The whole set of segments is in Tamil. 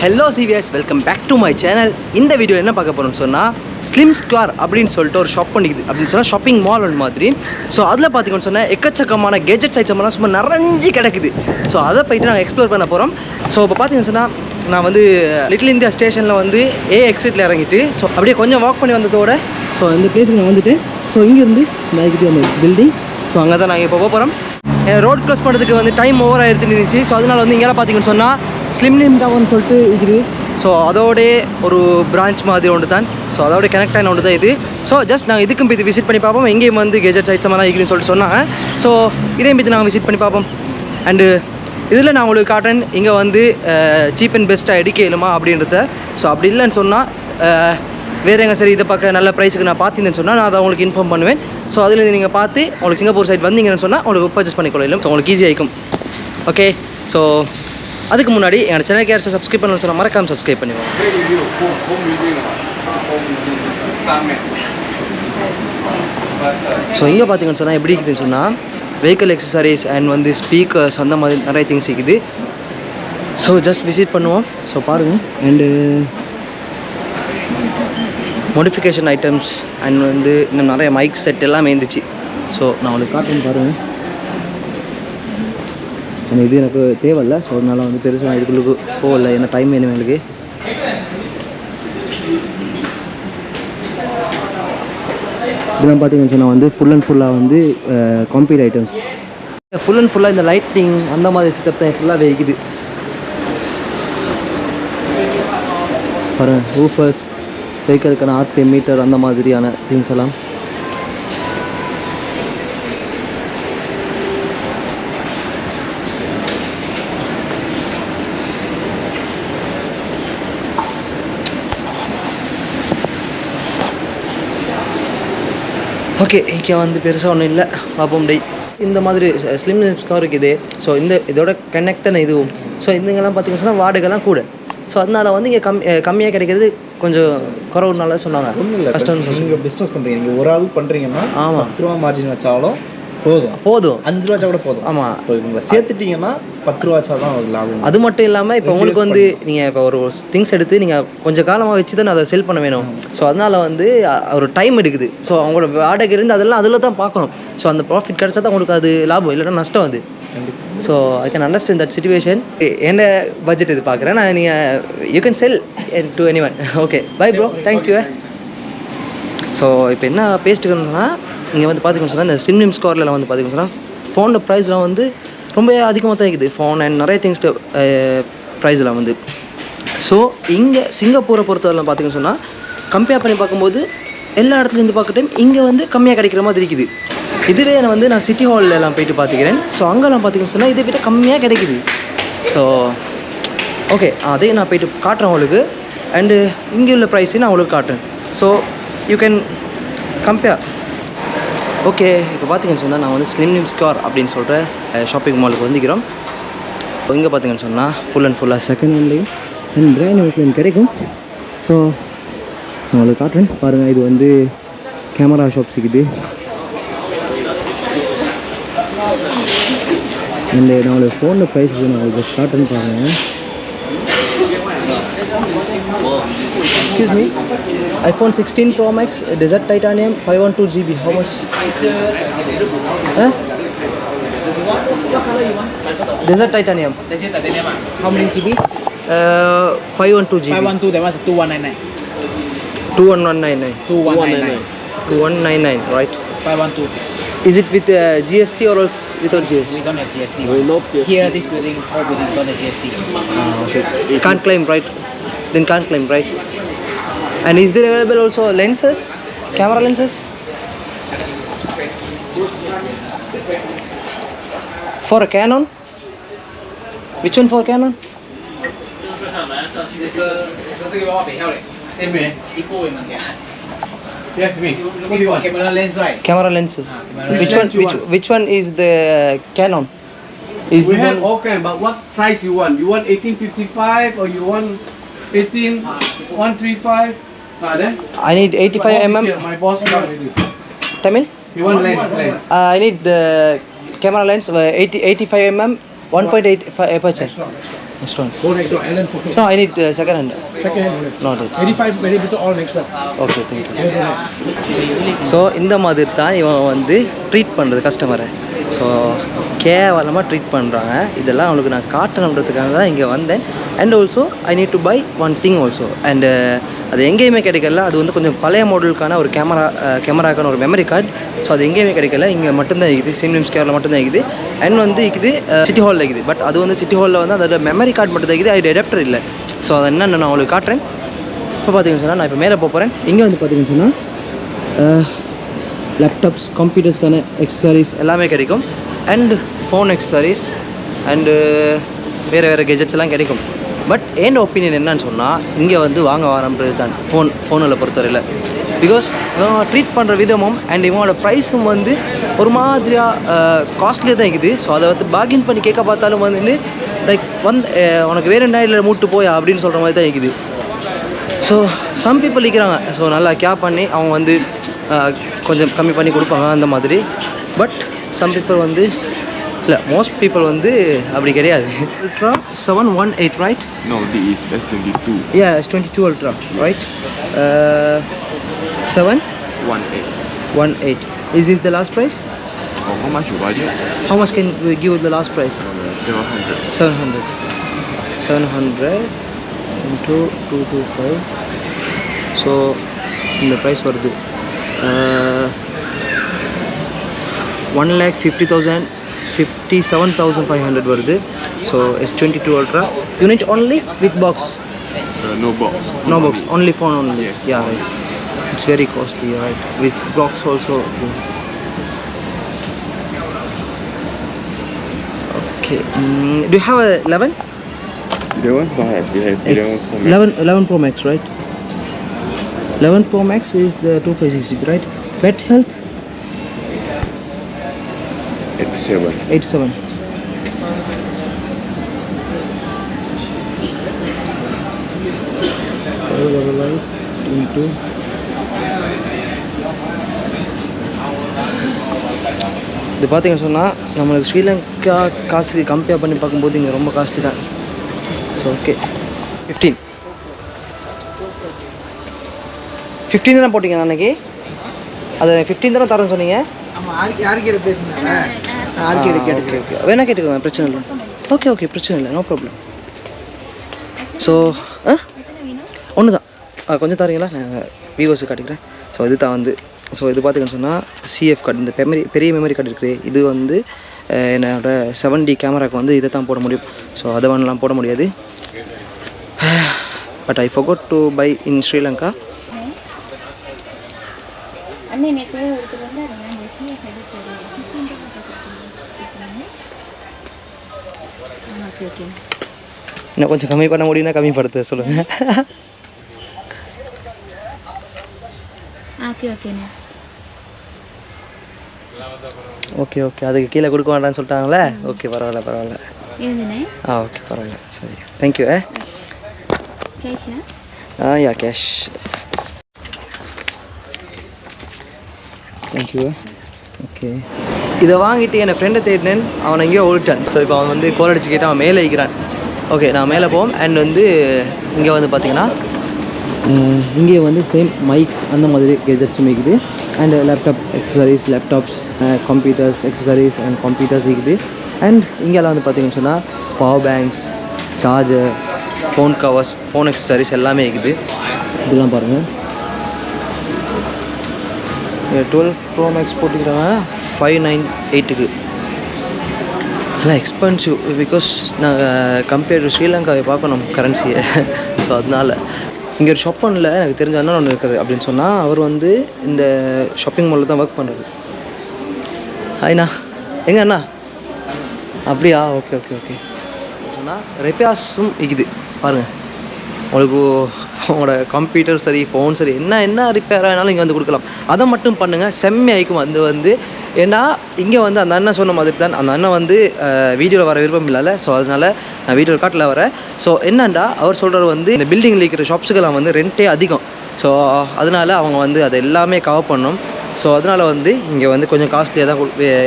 Hello CVS, welcome back to my channel. இந்த வீடியோ என்ன பார்க்க போகிறோம்னு சொன்னால், ஸ்லிம் ஸ்கொயர் அப்படின்னு சொல்லிட்டு ஒரு ஷாப் பண்ணிக்குது அப்படின்னு சொன்னால் ஷாப்பிங் மால் ஒன்று மாதிரி. ஸோ அதில் பார்த்தீங்கன்னு சொன்னால் எக்கச்சக்கமான கெஜெட்ஸ் ஐட்டம்லாம் சும்மா நிறைஞ்சி கிடக்குது. ஸோ அதை போய்ட்டு நாங்கள் எக்ஸ்ப்ளோர் பண்ண போகிறோம். ஸோ இப்போ பார்த்தீங்கன்னு சொன்னால் நான் வந்து லிட்டில் இந்தியா ஸ்டேஷனில் வந்து எக்ஸிட்டில் இறங்கிட்டு ஸோ அப்படியே கொஞ்சம் வாக் பண்ணி வந்ததோட ஸோ இந்த பிளேஸுக்கு நான் வந்துட்டு ஸோ இங்கேருந்து மேகிட்டு அந்த பில்டிங் ஸோ அங்கே தான் நாங்கள் இப்போ போக போகிறோம். ரோட் க்ராஸ் பண்ணுறதுக்கு வந்து டைம் ஓவர் ஆகிடுத்து இருந்துச்சு. ஸோ அதனால் வந்து இங்கெல்லாம் பார்த்தீங்கன்னு சொன்னால் ஸ்லிம் டவுன் சொல்லிட்டு இருக்குது. ஸோ அதோடய ஒரு பிரான்ச் மாதிரி ஒன்று தான். ஸோ அதோட கனெக்ட் ஆன ஒன்று தான் இது. ஸோ ஜஸ்ட் நாங்கள் இதுக்கும் போய் விசிட் பண்ணி பார்ப்போம். எங்கேயும் வந்து கெஜெட்ஸ் ஐட்டம்லாம் இருக்குதுன்னு சொல்லிட்டு சொன்னாங்க. ஸோ இதையும் போய் நாங்கள் விசிட் பண்ணி பார்ப்போம். அண்டு இதில் நான் உங்களுக்கு காட்டுறேன் இங்கே வந்து சீப் அண்ட் பெஸ்ட்டாக எடுக்கலுமா அப்படின்றத. ஸோ அப்படி இல்லைன்னு சொன்னால் வேறு எங்கே சரி இதை பார்க்க நல்ல ப்ரைஸுக்கு நான் பார்த்திங்கன்னு சொன்னால் நான் அதை உங்களுக்கு இன்ஃபார்ம் பண்ணுவேன். ஸோ அதில் நீங்கள் பார்த்து உங்களுக்கு சிங்கப்பூர் சைட் வந்தீங்கன்னு சொன்னால் உங்களுக்கு பர்ச்சேஸ் பண்ணிக்கொள்ளும். ஸோ உங்களுக்கு ஈஸியாக இருக்கும். ஓகே, ஸோ அதுக்கு முன்னாடி என்னோட சேனல் கேர்ஸை சப்ஸ்கிரைப் பண்ணணும்னு சொன்னால் மறக்காமல் சப்ஸ்கிரைப் பண்ணிடுவோம். ஸோ இங்கே பார்த்தீங்கன்னு சொன்னால் எப்படி இருக்குதுன்னு சொன்னால் வெஹிக்கல் எக்ஸசரிஸ் அண்ட் வந்து ஸ்பீக்கர்ஸ் அந்த மாதிரி நிறைய திங்ஸ் இருக்குது. ஸோ ஜஸ்ட் விசிட் பண்ணுவோம். ஸோ பாருங்கள். அண்டு மோடிஃபிகேஷன் ஐட்டம்ஸ் அண்ட் வந்து இன்னும் நிறைய மைக் செட் எல்லாமே இருந்துச்சு. ஸோ நான் உங்களுக்கு காட்டுன்னு பாருங்கள். ஆனால் இது எனக்கு தேவையில்லை. ஸோ அதனால வந்து பெருசாக நான் இதுக்குள்ளுக்கு போகல. என்ன டைம் வேணும் எங்களுக்கு. இதெல்லாம் பார்த்தீங்கன்னு சொன்னால் வந்து ஃபுல் அண்ட் ஃபுல்லாக வந்து கம்ப்யூட்டர் ஐட்டம்ஸ். ஃபுல் அண்ட் ஃபுல்லாக இந்த லைட்டிங் அந்த மாதிரி செட்டப் தான் ஃபுல்லாகவே இருக்குது. பாருங்கள், ரூஃபர்ஸ், வெஹிக்கலுக்கான RPM மீட்டர் அந்த மாதிரியான திங்ஸ் எல்லாம். ஓகே, இங்கே வந்து பெருசாக ஒன்றும் இல்லை. பார்ப்போம் டே. இந்த மாதிரி ஸ்லிம் ஸ்கோர் இருக்குது. ஸோ இதோட கனெக்ட் தானே இதுவும். ஸோ இதுங்கெல்லாம் பார்த்தீங்கன்னு சொன்னால் வாடகைலாம் கூட. ஸோ அதனால் வந்து இங்கே கம்மியாக கிடைக்கிறது கொஞ்சம் குறவுனால சொன்னாங்க. ஒன்றும் இல்லை, கஷ்டம். நீங்கள் பிஸ்னஸ் பண்ணுறீங்க, நீங்கள் ஒரு ஆள் பண்ணுறீங்கன்னா ஆமாம் 10 ரூபா மார்ஜின் வச்சாலும் போதும் 5 ரூபா கூட போதும். ஆமாம், இப்போ இவங்களை சேர்த்துட்டிங்கன்னா 10 ரூபா வச்சா தான் ஒரு லாபம். அது மட்டும் இல்லாமல் இப்போ உங்களுக்கு வந்து நீங்கள் இப்போ ஒரு திங்ஸ் எடுத்து நீங்கள் கொஞ்சம் காலமாக வச்சு தான் அதை செல் பண்ண வேணும். ஸோ அதனால் வந்து ஒரு டைம் எடுக்குது. ஸோ அவங்களோட வாடகை இருந்து அதெல்லாம் அதில் தான் பார்க்கணும். ஸோ அந்த ப்ராஃபிட் கிடச்சா தான் உங்களுக்கு அது லாபம், இல்லைன்னா நஷ்டம் அது. So I can understand that situation. என்ன பட்ஜெட் இது பார்க்குறேன் நான். நீங்கள் you can sell to any one. Okay, bye bro, thank you. So இப்போ என்ன பேசிட்டுக்கணும்னா, இங்கே வந்து பார்த்திங்கன்னு சொன்னால் இந்த ஸ்லிம் ஸ்கோரில் வந்து பார்த்திங்கன்னு சொன்னால் ஃபோனோட ப்ரைஸ்லாம் வந்து ரொம்ப அதிகமாக தான் இருக்குது. ஃபோன் அண்ட் நிறைய திங்ஸ்ட்டு ப்ரைஸ்லாம் வந்து. ஸோ இங்கே சிங்கப்பூரை பொறுத்தவரைலாம் பார்த்திங்கன்னு சொன்னால் கம்பேர் பண்ணி பார்க்கும்போது எல்லா இடத்துலேருந்து பார்க்க டைம் இங்கே வந்து கம்மியாக கிடைக்கிற மாதிரி இருக்குது. இதுவே நான் சிட்டி ஹாலில் எல்லாம் போயிட்டு பார்த்துக்கிறேன். ஸோ அங்கெல்லாம் பார்த்திங்கன்னு சொன்னால் இதை விட கம்மியாக கிடைக்குது. ஸோ ஓகே, அதையும் நான் போயிட்டு காட்டுறேன் உங்களுக்கு. அண்டு இங்கே உள்ள ப்ரைஸையும் நான் உங்களுக்கு காட்டுறேன். So you can compare. Okay, இப்போ பார்த்தீங்கன்னு சொன்னால் நான் வந்து ஸ்லிம் ஸ்கோர் அப்படின்னு சொல்கிற ஷாப்பிங் மாலுக்கு வந்துக்கிறோம். இங்கே பார்த்தீங்கன்னு சொன்னால் ஃபுல் அண்ட் ஃபுல்லாக செகண்ட் ஹேண்ட்லேயும் அண்ட் பிராண்ட் நியூஸ்லேயும் கிடைக்கும். ஸோ நான் உங்களுக்கு காட்டுறேன் பாருங்கள். இது வந்து கேமரா ஷாப்ஸ் இருக்குது. அண்ட் நான் உங்களுக்கு ஃபோனில் ப்ரைஸஸ் நான் உங்களுக்கு ஜஸ்ட் காட்டுறேன்னு பாருங்கள். Excuse me, iPhone 16 Pro Max, Desert Titanium, 512 GB. How much? Desert Titanium. How many GB? 512 GB. 512, that was 2199. 2199. 2199. 2199, right? 512. Is it with GST or else without GST? We don't have GST. Here, this building, whole building, don't have GST. Okay. Can't claim, right? Then can't claim, right? And is there available also lenses, camera lenses? For a Canon? Which one for Canon? Camera lens, right? Camera lenses. Which one is the Canon? We have all kind, but what size you want? You want 1855 or you want 18135? Then I need 85 mm. My boss got it. Tamil? You want lens? I need the camera lens 85 mm 1.8 aperture. next one. Go next door and then photo. No, I need second hand. Second hand. Not it. 85 millimeter all next door. Okay thank you. So இந்த மாதிரி தான் இவன் வந்து ட்ரீட் பண்ணுறது கஸ்டமரை. ஸோ கேவலமாக ட்ரீட் பண்ணுறாங்க. இதெல்லாம் அவங்களுக்கு நான் காட்டணுன்றதுக்காக தான் இங்கே வந்தேன். And also I need to buy one thing also. And அது எங்கேயுமே கிடைக்கல. அது வந்து கொஞ்சம் பழைய மாடலுக்கான ஒரு கேமராக்கான ஒரு மெமரி கார்டு. ஸோ அது எங்கேயுமே கிடைக்கல. இங்கே மட்டும்தான் இருக்குது. சிம்னிம்ஸ் கேரில் மட்டும்தான் இருக்குது. அண்ட் வந்து இருக்குது சிட்டி ஹாலில் இருக்குது. பட் அது வந்து சிட்டி ஹாலில் வந்து அதோட மெமரி கார்டு மட்டும் தான் இருக்குது. அது அடாப்டர் இல்லை. ஸோ அதை என்னென்னு நான் உங்களுக்கு காட்டுறேன். இப்போ பார்த்தீங்கன்னு சொன்னால் நான் இப்போ மேலே போகிறேன். இங்கே வந்து பார்த்தீங்கன்னு சொன்னால் லேப்டாப்ஸ் கம்ப்யூட்டர்ஸ்க்கான எக்ஸசரிஸ் எல்லாமே கிடைக்கும். அண்டு ஃபோன் எக்ஸசரிஸ் அண்டு வேறு கெஜெட்ஸ் எல்லாம் கிடைக்கும். பட் என் ஒப்பீனியன் என்னன்னு சொன்னால் இங்கே வந்து வாங்க வரன்றது தான் ஃபோனில் பொறுத்தவரையில். பிகாஸ் இவன் ட்ரீட் பண்ணுற விதமும் அண்ட் இவனோட ப்ரைஸும் வந்து ஒரு மாதிரியாக காஸ்ட்லியாக தான் இருக்குது. ஸோ அதை வந்து பார்கின் பண்ணி கேட்க பார்த்தாலும் வந்து லைக் உனக்கு வேறு நாயில் மூட்டு போயா அப்படின்னு சொல்கிற மாதிரி தான் இருக்குது. ஸோ சம் பீப்புள் இருக்கிறாங்க. ஸோ நல்லா கேப் பண்ணி அவங்க வந்து கொஞ்சம் கம்மி பண்ணி கொடுப்பாங்க அந்த மாதிரி. பட் சம் பீப்புள் வந்து இல்லை, மோஸ்ட் பீப்புள் வந்து அப்படி கிடையாது. Ultra 718 right? No, this is S22. Yeah, S22 Ultra right? 718. Is this the last price? Oh, how much your budget? How much can we give the last price? 700. 700 into 225. So இந்த ப்ரைஸ் வருது 1,50,000 57,500 வருது. So S22 Ultra unit only with box? No box. No box, only phone only. Yes. Yeah, right. It's very costly, right? With box also. Okay. Do you have a 11? The one have. We have 11 Pro Max. 11 Pro Max, right? 11 Pro Max is the 256, right? Pet health? 87. Into இது பார்த்தீங்கன்னு சொன்னால் நம்மளுக்கு ஸ்ரீலங்கா காசுக்கு கம்பேர் பண்ணி பார்க்கும்போது இங்கே ரொம்ப காஸ்ட்லி தான். ஸோ ஓகே 15 தானே போட்டிங்க அன்னைக்கு? அது 15 தானே தரேன்னு சொன்னீங்க? ஆர்கிட்ட பேசுனாங்க. ஓகே வேணா கேட்டுக்கோங்க, பிரச்சனை இல்லை. ஓகே பிரச்சனை இல்லை, நோ ப்ராப்ளம். ஸோ ஒன்று தான் கொஞ்சம் தரீங்களா? நான் விவோஸு காட்டிக்கிறேன். ஸோ இது தான் வந்து ஸோ இது பார்த்திங்கன்னு சொன்னால் சிஎஃப் கார்டு, இந்த பெரிய மெமரி கார்டு இருக்குது. இது வந்து என்னோடய 7D கேமராவுக்கு வந்து இதை தான் போட முடியும். ஸோ அதை வேணலாம் போட முடியாது. But I forgot to buy in Sri Lanka. இன்னும் கொஞ்சம் கம்மி பண்ண முடியும்னா கம்மிப்படுத்த சொல்லுங்கள். ஓகே அதுக்கு கீழே கொடுக்க வேண்டாம்னு சொல்லிட்டாங்களே. ஓகே பரவாயில்ல ஓகே பரவாயில்ல, சரி தேங்க்யூ. யா கேஷ். தேங்க்யூ. ஓகே இதை வாங்கிட்டு என் ஃப்ரெண்டை தேடினேன். அவனை எங்கேயோ ஓடிட்டான். ஸோ இப்போ அவன் வந்து கோல் அடிச்சு கேட்டு அவன் மேலே இருக்கிறான். ஓகே நான் மேலே போவோம். அண்ட் வந்து இங்கே வந்து பார்த்தீங்கன்னா இங்கே வந்து சேம் மைக் அந்த மாதிரி கெஜெட்ஸும் இருக்குது. And laptop accessories, laptops computers accessories and computers இருக்குது. அண்ட் இங்கெல்லாம் வந்து பார்த்தீங்கன்னு சொன்னால் power banks, charger, phone covers, phone accessories எல்லாமே இருக்குது. இதெல்லாம் பாருங்கள். 12 Pro Max போட்டுக்கிறாங்க 598க்கு. எல்லாம் எக்ஸ்பென்சிவ். பிகாஸ் நாங்கள் கம்பேர் டு ஸ்ரீலங்காவை பார்க்கணும் கரன்சியை. ஸோ அதனால் இங்கே ஒரு ஷாப் பண்ணல எனக்கு தெரிஞ்ச அண்ணன் ஒன்று இருக்குது அப்படின்னு சொன்னால் அவர் வந்து இந்த ஷாப்பிங் மாலில் தான் ஒர்க் பண்ணுறது. ஹாய்ண்ணா, எங்கே அண்ணா? அப்படியா? ஓகே சொன்னால் ரிப்பேர்ஸும் இருக்குது பாருங்கள். உங்களுக்கு உங்களோட கம்ப்யூட்டர் சரி, ஃபோன் சரி, என்ன ரிப்பேர் ஆனாலும் இங்கே வந்து கொடுக்கலாம். அதை மட்டும் பண்ணுங்கள், செம்மையாயிக்கும். அது வந்து ஏன்னா இங்கே வந்து அந்த அண்ணன் சொன்ன மாதிரி தான். அந்த அண்ணன் வந்து வீடியோவில் வர விருப்பம் இல்லைல்ல. ஸோ அதனால் நான் வீடியோவில் காட்டில் வரேன். ஸோ என்னண்டா அவர் சொல்கிறது வந்து இந்த பில்டிங்கில் இருக்கிற ஷாப்ஸுக்கெல்லாம் வந்து ரெண்ட்டே அதிகம். ஸோ அதனால் அவங்க வந்து அதை எல்லாமே கவர் பண்ணணும். ஸோ அதனால் வந்து இங்கே வந்து கொஞ்சம் காஸ்ட்லியாக தான்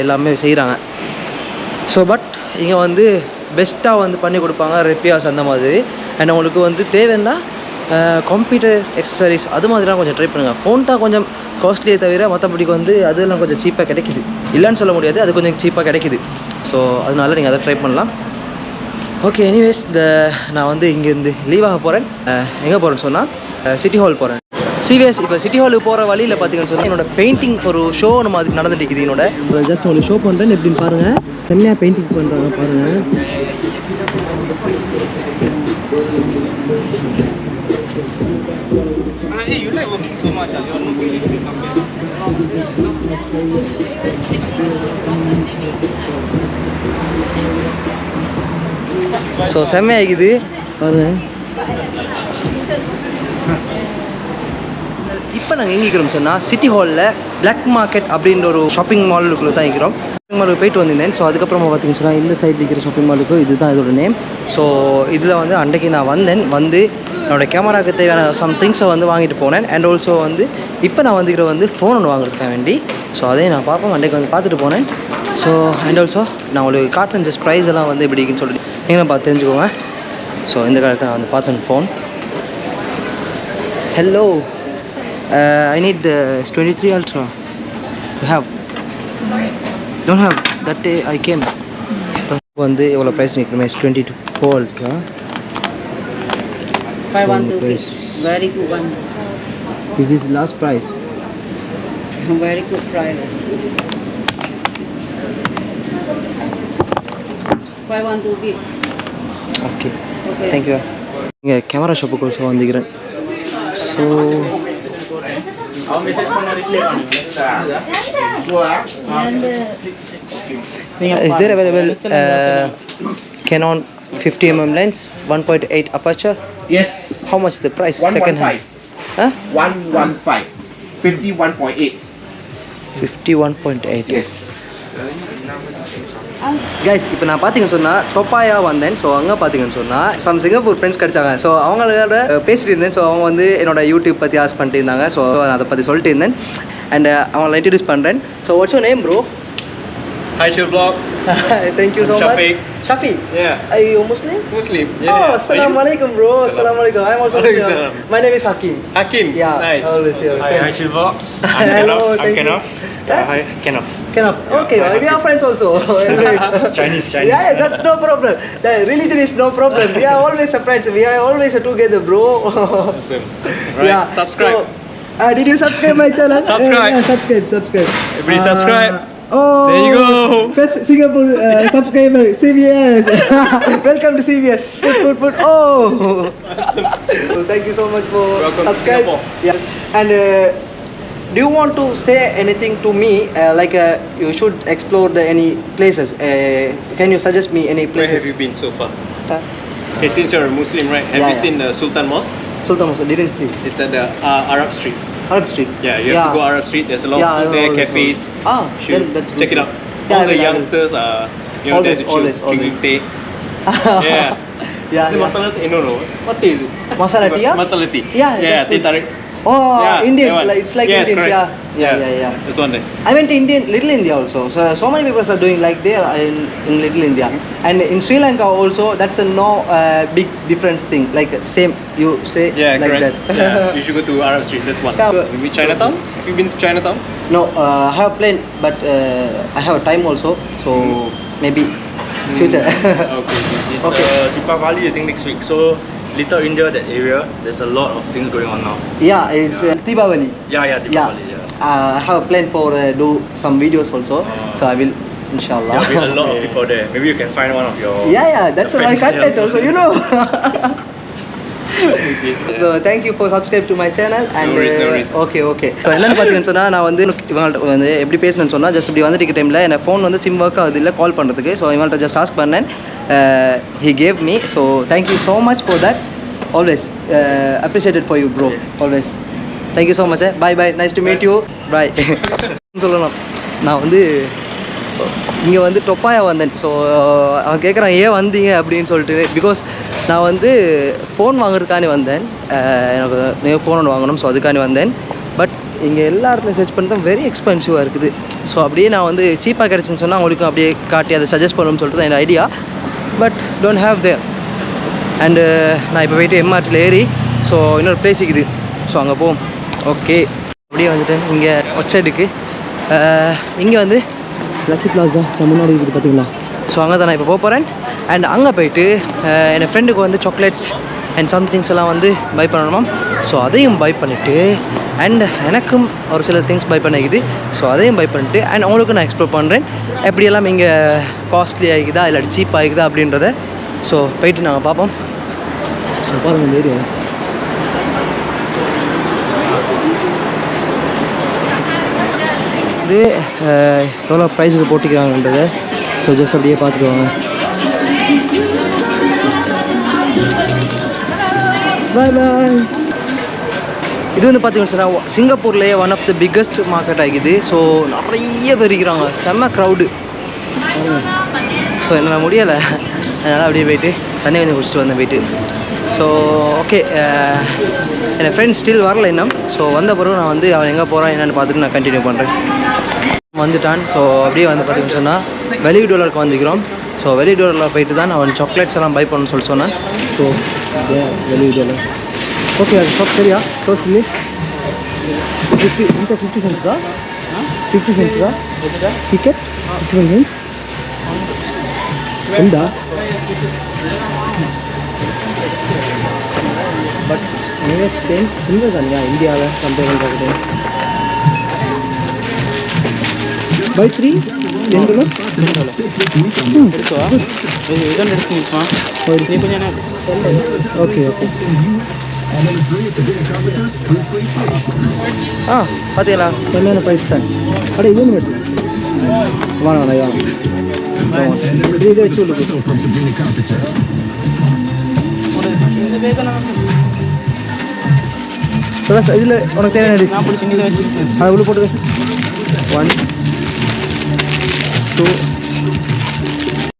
எல்லாமே செய்கிறாங்க. ஸோ பட் இங்கே வந்து பெஸ்ட்டாக வந்து பண்ணி கொடுப்பாங்க ரெப்பியாஸ் அந்த மாதிரி. அண்ட் உங்களுக்கு வந்து தேவைன்னா கம்ப்யூட்டர் எக்ஸசரிஸ் அது மாதிரிலாம் கொஞ்சம் ட்ரை பண்ணுங்கள். ஃபோன் தான் கொஞ்சம் காஸ்ட்லியே தவிர மற்றபடிக்கு வந்து அதெல்லாம் கொஞ்சம் சீப்பாக கிடைக்கிது, இல்லைன்னு சொல்ல முடியாது, அது கொஞ்சம் சீப்பாக கிடைக்கிது. ஸோ அதனால நீங்கள் அதை ட்ரை பண்ணலாம். ஓகே, எனிவேஸ் நான் வந்து இங்கேருந்து லீவ் ஆக போகிறேன். எங்கே போகிறேன்னு சொன்னால் சிட்டி ஹால் போகிறேன். சிவிஎஸ் இப்போ சிட்டி ஹாலுக்கு போகிற வழியில் பார்த்தீங்கன்னு சொன்னால் என்னோட பெயிண்டிங் ஒரு ஷோ மாதிரி நடந்துட்டு இருக்குது. என்னோட ஜஸ்ட் உங்களுக்கு ஷோ பண்ணுறேன் எப்படின்னு பாருங்கள். செம்மையாக பெயிண்டிங்ஸ் பண்ணுறாங்க பாருங்கள். ஸோ செம்மையாகுது பாருங்கள். இப்போ நாங்கள் எங்கே இருக்கிறோம் சொன்னால் சிட்டி ஹாலில் பிளாக் மார்க்கெட் அப்படின்ற ஒரு ஷாப்பிங் மாலுக்குள்ளே தான் இருக்கிறோம். ஷாப்பிங் மாலுக்கு போயிட்டு வந்திருந்தேன். ஸோ அதுக்கப்புறமா பார்த்தீங்கன்னு சொன்னால் இந்த சைடில் இருக்கிற ஷாப்பிங் மாலுக்கு இதுதான் இதோட நேம். ஸோ இதில் வந்து அன்றைக்கு நான் வந்து என்னோடய கேமராவுக்கு தேவையான சம் திங்ஸை வந்து வாங்கிட்டு போனேன். அண்ட் ஆல்சோ வந்து இப்போ நான் வந்து ஃபோன் ஒன்று வாங்குறதுக்காக வேண்டி. ஸோ அதையும் நான் பார்ப்போம், அன்றைக்கு வந்து பார்த்துட்டு போனேன். ஸோ அண்ட் ஆல்சோ நான் உங்களுக்கு காட்டுறேன் ஜஸ்ட் ப்ரைஸ் எல்லாம் வந்து எப்படி இருக்குன்னு சொல்லிட்டு நீங்களும் பார்த்து தெரிஞ்சுக்கோங்க. ஸோ இந்த காலத்தில் நான் வந்து பார்த்தேன் phone. Hello, I need the S23 Ultra. You have? Don't have. That day I came. வந்து எவ்வளோ ப்ரைஸ் நிற்கிறோம்? S24 Ultra. 512. Very good one. Is this the last price? Very good price. 512. Okay. Thank you. இங்கே கேமரா ஷாப்புக்கு ஸோ வந்துக்கிறேன். So is there available Canon 50mm lens 1.8 aperture? Yes. How much the price? 115. Second hand? Huh? 115. 51.8. 51.8. Yes. Guys இப்போ நான் பார்த்தீங்கன்னு சொன்னால் டொப்பாயா வந்தேன். ஸோ அங்கே பார்த்தீங்கன்னு சொன்னால் சம் சிங்கப்பூர் ஃப்ரெண்ட்ஸ் கிடச்சாங்க. ஸோ அவங்களோட பேசிட்டு இருந்தேன். ஸோ அவங்க வந்து என்னோட யூடியூப் பற்றி ஆஸ் பண்ணிட்டு இருந்தாங்க. ஸோ நான் அதை பற்றி சொல்லிட்டு இருந்தேன். அண்ட் அவங்களை இன்ட்ரடியூஸ் பண்ணுறேன். So what's your name bro? Hi, Chill Vlogs. Thank you so Shafiq. much. Shafiq? Yeah. Are you Muslim? Muslim. Oh, assalamu alaikum bro. Assalamu alaikum. I'm also Muslim. Salam. My name is Hakim. Hakim. Yeah, Nice. always here. Hi, Chill Vlogs. Hello, I'm thank you. Kenneth. Yeah? Hi, Kenneth. Kenneth. Okay, hi, we are friends also. Anyways. Chinese. Yeah, that's no problem. The religion is no problem. We are always friends. We are always together, bro. Awesome. Right. Yeah. Subscribe. So, did you subscribe my channel? Subscribe. Yeah, subscribe. Everybody subscribe. Oh, There you go. Best Singapore subscriber, CVS. Welcome to CVS. Put. Oh. So thank you so much for Welcome to subscribe. Singapore. Yeah. And do you want to say anything to me? Like you should explore any places. Can you suggest me any Where places? have you been so far? Okay, since you're a Muslim, right? Have Yeah, you seen the Sultan Mosque? Sultan Mosque, didn't see. It's at the Arab Street. Arab Street. Yeah, you have to go Arab Street. There's a lot Yeah, of food I there, always cafes. know. Ah, You should then that's check good. it out. Yeah, All I the will. youngsters are, you know, Always, there to chill, always. drinking tea. Yeah. Yeah. Is it masala tea? No. What tea is it? Masala tea, yeah? Masala tea. Yeah, Yeah, that's tea good. tarik. Oh, Yeah, Indians. that one. Like, it's like Yes, Indians. correct. Yeah. This one there. I went to Little India also. So many people are doing like there in Little India. And in Sri Lanka also, that's a no big difference thing. Like same, you say Yeah, like correct. that. Yeah, you should go to Arab Street. That's one. Yeah. Maybe Chinatown. Have you been to Chinatown? No, I have a plan, but I have a time also. So maybe future. Okay. It's Okay. Deepavali, I think next week. So Little India, that area, there's a lot of things going on now. Yeah, it's Deepavali. Yeah, Deepavali. Yeah. I have a plan for do some videos also. So I will, inshallah. There'll be a lot of people there. Maybe you can find one of your. Yeah, that's your my friends there content also, you know. So thank you for subscribe to my channel and No worries. okay. So என்னன்னு பார்த்தீங்கன்னு சொன்னால் நான் வந்து இவங்கள்ட்ட வந்து எப்படி பேசணும்னு சொன்னால் ஜஸ்ட் இப்படி வந்துட்டு டைமில் என் ஃபோன் வந்து சிம் ஒர்க் ஆகுது இல்லை கால் பண்ணுறதுக்கு. ஸோ இவங்கள்ட்ட ஜஸ்ட் ஆஸ்க் பண்ணேன். He gave me. So thank you so much for that. Always appreciated for you, bro. Always. Thank you so much. Bye. Nice to meet you. Bye. சொல்லலாம் நான் வந்து இங்கே வந்து டொப்பாயா வந்தேன். ஸோ அவன் கேட்குறான் ஏன் வந்தீங்க அப்படின்னு சொல்லிட்டு. பிகாஸ் நான் வந்து ஃபோன் வாங்குறதுக்காண்டி வந்தேன். எனக்கு ஃபோன் ஒன்று வாங்கணும். ஸோ அதுக்காண்டி வந்தேன். பட் இங்கே எல்லா இடத்துலையும் சர்ச் பண்ணி தான் வெரி எக்ஸ்பென்சிவாக இருக்குது. ஸோ அப்படியே நான் வந்து சீப்பாக கிடச்சின்னு சொன்னால் அவங்களுக்கும் அப்படியே காட்டி அதை சஜஸ்ட் பண்ணணும்னு சொல்லிட்டு தான் என் idea. But don't have there. And நான் இப்போ போயிட்டு எம்ஆர்டியில் ஏறி ஸோ இன்னொரு பிளேஸ் இருக்குது, ஸோ அங்கே போவோம். ஓகே, அப்படியே வந்துட்டேன் இங்கே ஒச்சைடுக்கு. இங்கே வந்து லக்கி பிளாஸா நான் முன்னாடி இருக்குது பார்த்தீங்களா, ஸோ அங்கே தான் நான் இப்போ போகிறேன். அண்ட் அங்கே போயிட்டு என் ஃப்ரெண்டுக்கு வந்து சாக்லேட்ஸ் அண்ட் சம்திங்ஸ் எல்லாம் வந்து பை பண்ணணுமா, ஸோ அதையும் பை பண்ணிவிட்டு அண்ட் எனக்கும் ஒரு சில திங்ஸ் பை பண்ணிக்குது, ஸோ அதையும் பை பண்ணிவிட்டு அண்ட் அவங்களுக்கும் நான் எக்ஸ்ப்ளோர் பண்ணுறேன் எப்படியெல்லாம் இங்கே காஸ்ட்லி ஆகிக்குதா இல்லாட்டி சீப் ஆகிக்குதா அப்படின்றத. ஸோ போயிட்டு நாங்கள் பார்ப்போம். ஸோ பாருங்கள் இந்த ஏரியா இது எவ்வளோ ப்ரைஸுக்கு போட்டிக்கிறாங்கன்றதை ஸோ ஜஸ்ட் அப்படியே பார்த்துக்குவாங்க. பாய் பாய். இது வந்து பார்த்தீங்கன்னு சொன்னால் சிங்கப்பூர்லேயே one of the biggest market ஆகிக்குது. ஸோ நிறைய பேர் இருக்கிறாங்க, செம்ம க்ரௌடு. ஸோ என்னால் முடியலை, அதனால் அப்படியே போயிட்டு தண்ணி கொஞ்சம் குடிச்சிட்டு வந்தேன் போயிட்டு. ஸோ ஓகே, என் ஃப்ரெண்ட்ஸ் ஸ்டில் வரல இன்னும். ஸோ வந்த பிறகு நான் வந்து அவன் எங்கே போகிறான் என்னென்னு பார்த்துட்டு நான் கண்டினியூ பண்ணுறேன். வந்துட்டான். ஸோ அப்படியே வந்து பார்த்தீங்கன்னு சொன்னால் வெளி டோலருக்கு வந்துக்கிறோம். ஸோ வெளி டோலரில் போயிட்டு தான் அவன் சாக்லேட்ஸ் எல்லாம் பை பண்ணணும்னு சொல்லி சொன்னான். ஸோ வெளி டோலர் ஓகே, அது ஷாப் சரியா க்ளோஸ் பண்ணி 50 cents தான், 50 cents தான் டிக்கெட், 51 cents உண்டா? பட் நீங்கள் சேம் சிங்கிள் தானியா இந்தியாவில் கம்பேர் பண்ணுறது. Buy 3 $10 okay okay. பார்த்தீங்களா கம்மியான ப்ரைஸ் தான். அப்படியே இது ஒன்று வாங்க வாங்க இது வச்சு இதில் உனக்கு தேவையான அதை உள்ள போட்டு 1 2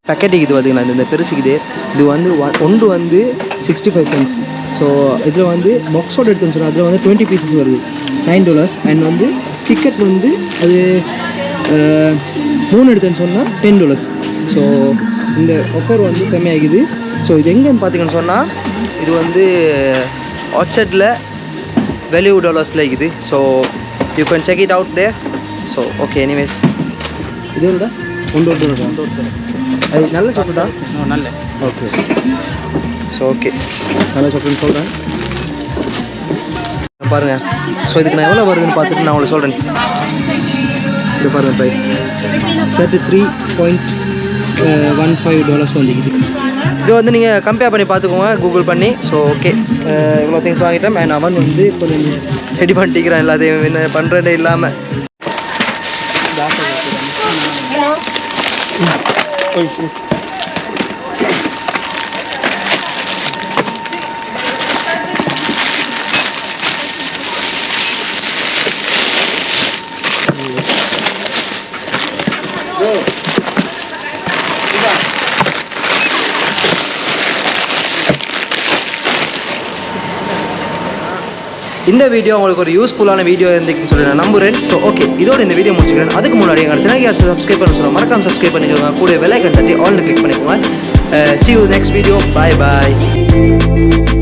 பேக்கெட்டுக்கு இது பார்த்தீங்களா, இந்த பெருசுக்குது இது வந்து ஒன்று வந்து 65 cents. ஸோ இதில் வந்து பாக்ஸோடு எடுத்துன்னு சொன்னால் அதில் வந்து 20 pieces வருது, $9. அண்ட் வந்து டிக்கெட் வந்து அது 3 எடுத்துன்னு சொன்னால் $10. ஸோ இந்த ஆஃபர் வந்து செம்மையாகுது. ஸோ இது எங்கேன்னு பார்த்தீங்கன்னு சொன்னால் இது வந்து ஆர்ச்சர்டில் வேல்யூ டாலர்ஸில் இருக்குது. So you can check it out there. So okay, anyways இது இருந்தா ஒன்று அது நல்ல சாப்பிட்டா நல்ல ஓகே. ஸோ ஓகே, நல்ல சாப்பிட்டுன்னு சொல்கிறேன் பாருங்கள். ஸோ இதுக்கு நான் எவ்வளோ வருதுன்னு பார்த்துட்டு நான் உங்களுக்கு சொல்கிறேன். இது பாருங்கள் ப்ரைஸ் $33.15 வந்துக்குது. இது வந்து நீங்கள் கம்பேர் பண்ணி பார்த்துக்கோங்க கூகுள் பண்ணி. ஸோ ஓகே, இவ்வளோ திங்ஸ் வாங்கிட்டேன். அண்ட் அவன் வந்து கொஞ்சம் ரெடி பண்ணிக்கிறான் எல்லாத்தையும் என்ன பண்ணுறதே இல்லாமல். இந்த வீடியோ உங்களுக்கு ஒரு யூஸ்ஃபுல்லான வீடியோ இருந்துச்சுன்னு சொல்லி நான் நம்புறேன். ஸோ ஓகே, இதோட இந்த வீடியோ முடிச்சுக்கிறேன். அதுக்கு முன்னாடி எங்கள் சேனல் சப்ஸ்கிரைப் பண்ண சொல்லுங்கள், மறக்காம சப்ஸ்கிரைப் பண்ணிக்கோங்க, கூட பெல் ஐக்கன் தட்டி ஆல்னு கிளிக் பண்ணிக்கோங்க. See you next video. Bye bye.